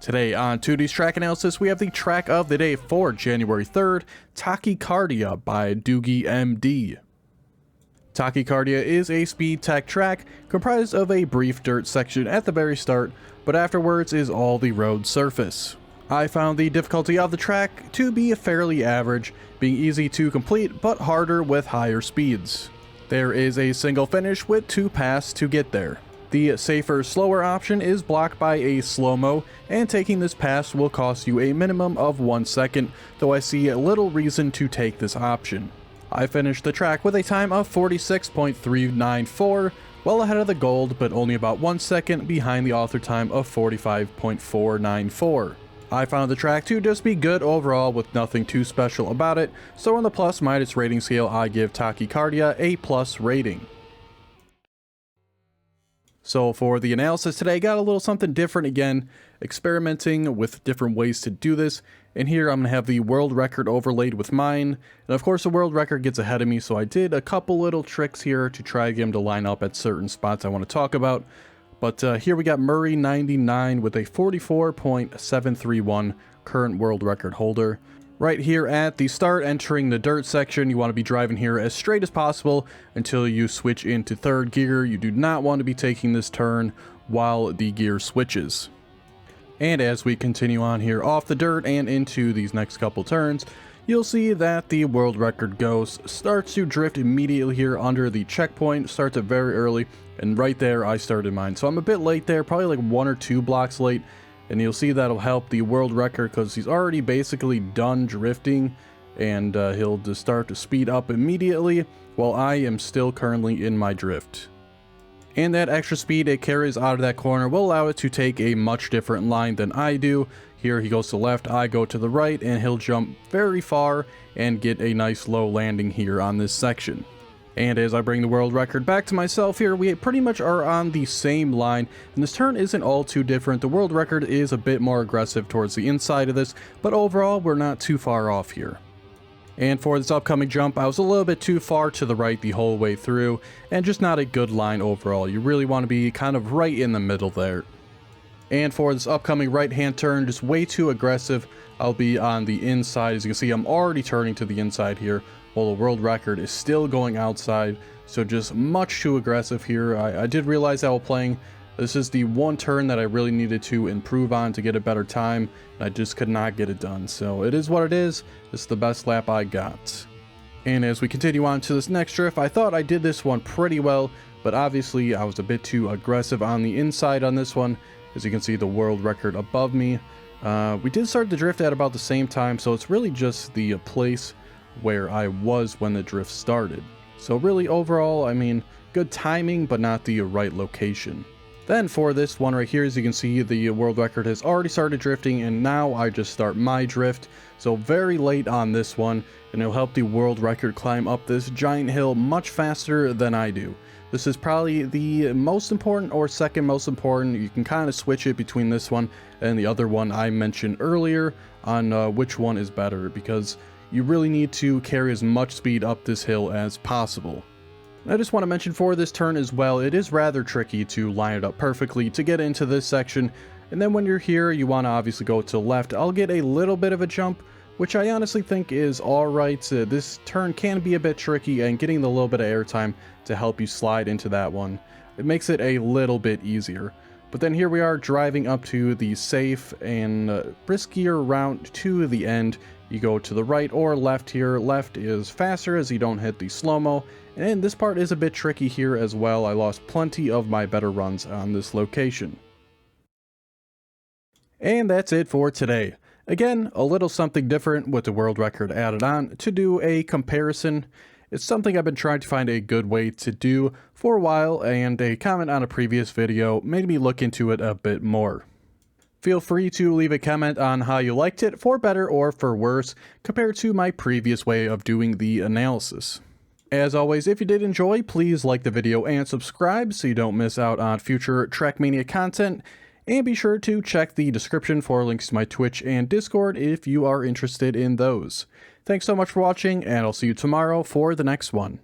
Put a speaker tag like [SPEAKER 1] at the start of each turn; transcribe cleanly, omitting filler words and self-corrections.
[SPEAKER 1] Today on Teuty's track analysis, we have the track of the day for January 3rd, Tachycardia by DoogiieMD. Tachycardia is a speed tech track comprised of a brief dirt section at the very start, but afterwards is all the road surface. I found the difficulty of the track to be fairly average, being easy to complete but harder with higher speeds. There is a single finish with 2 paths to get there. The safer, slower option is blocked by a slow-mo, and taking this pass will cost you a minimum of 1 second, though I see little reason to take this option. I finished the track with a time of 46.394, well ahead of the gold, but only about 1 second behind the author time of 45.494. I found the track to just be good overall with nothing too special about it, so on the plus-minus rating scale I give Tachycardia a plus rating. So for the analysis today, I got a little something different again, experimenting with different ways to do this, and here I'm going to have the world record overlaid with mine, and of course the world record gets ahead of me, so I did a couple little tricks here to try to get them to line up at certain spots I want to talk about. But here we got Murray 99 with a 44.731 current world record holder. Right here at the start, entering the dirt section, you want to be driving here as straight as possible until you switch into third gear. You do not want to be taking this turn while the gear switches. And as we continue on here off the dirt and into these next couple turns, you'll see that the world record ghost starts to drift immediately here under the checkpoint, starts it very early, and right there I started mine. So I'm a bit late there, probably like 1 or 2 blocks late. And you'll see that'll help the world record because he's already basically done drifting, and he'll just start to speed up immediately while I am still currently in my drift. And that extra speed it carries out of that corner will allow it to take a much different line than I do. Here he goes to the left, I go to the right, and he'll jump very far and get a nice low landing here on this section. And as I bring the world record back to myself here, we pretty much are on the same line, and this turn isn't all too different. The world record is a bit more aggressive towards the inside of this, but overall we're not too far off here. And for this upcoming jump, I was a little bit too far to the right the whole way through, and just not a good line overall. You really want to be kind of right in the middle there. And for this upcoming right-hand turn, just way too aggressive. I'll be on the inside. As you can see, I'm already turning to the inside here, while the world record is still going outside, so just much too aggressive here. I did realize that while playing, this is the one turn that I really needed to improve on to get a better time, and I just could not get it done. So it is what it is. This is the best lap I got. And as we continue on to this next drift, I thought I did this one pretty well, but obviously I was a bit too aggressive on the inside on this one. As you can see, the world record above me. We did start the drift at about the same time, so it's really just the place where I was when the drift started. So really overall, I mean, good timing, but not the right location. Then for this one right here, as you can see, the world record has already started drifting, and now I just start my drift. So very late on this one, and it'll help the world record climb up this giant hill much faster than I do. This is probably the most important or second most important. You can kind of switch it between this one and the other one I mentioned earlier on which one is better, because you really need to carry as much speed up this hill as possible. I just want to mention for this turn as well, it is rather tricky to line it up perfectly to get into this section, and then when you're here you want to obviously go to the left. I'll get a little bit of a jump, which I honestly think is alright. This turn can be a bit tricky, and getting the little bit of airtime to help you slide into that one, it makes it a little bit easier. But then here we are driving up to the safe and riskier route to the end. You go to the right or left here. Left is faster as you don't hit the slow-mo, and this part is a bit tricky here as well. I lost plenty of my better runs on this location. And that's it for today. Again, a little something different with the world record added on to do a comparison. It's something I've been trying to find a good way to do for a while, and a comment on a previous video made me look into it a bit more. Feel free to leave a comment on how you liked it, for better or for worse, compared to my previous way of doing the analysis. As always, if you did enjoy, please like the video and subscribe so you don't miss out on future Trackmania content, and be sure to check the description for links to my Twitch and Discord if you are interested in those. Thanks so much for watching, and I'll see you tomorrow for the next one.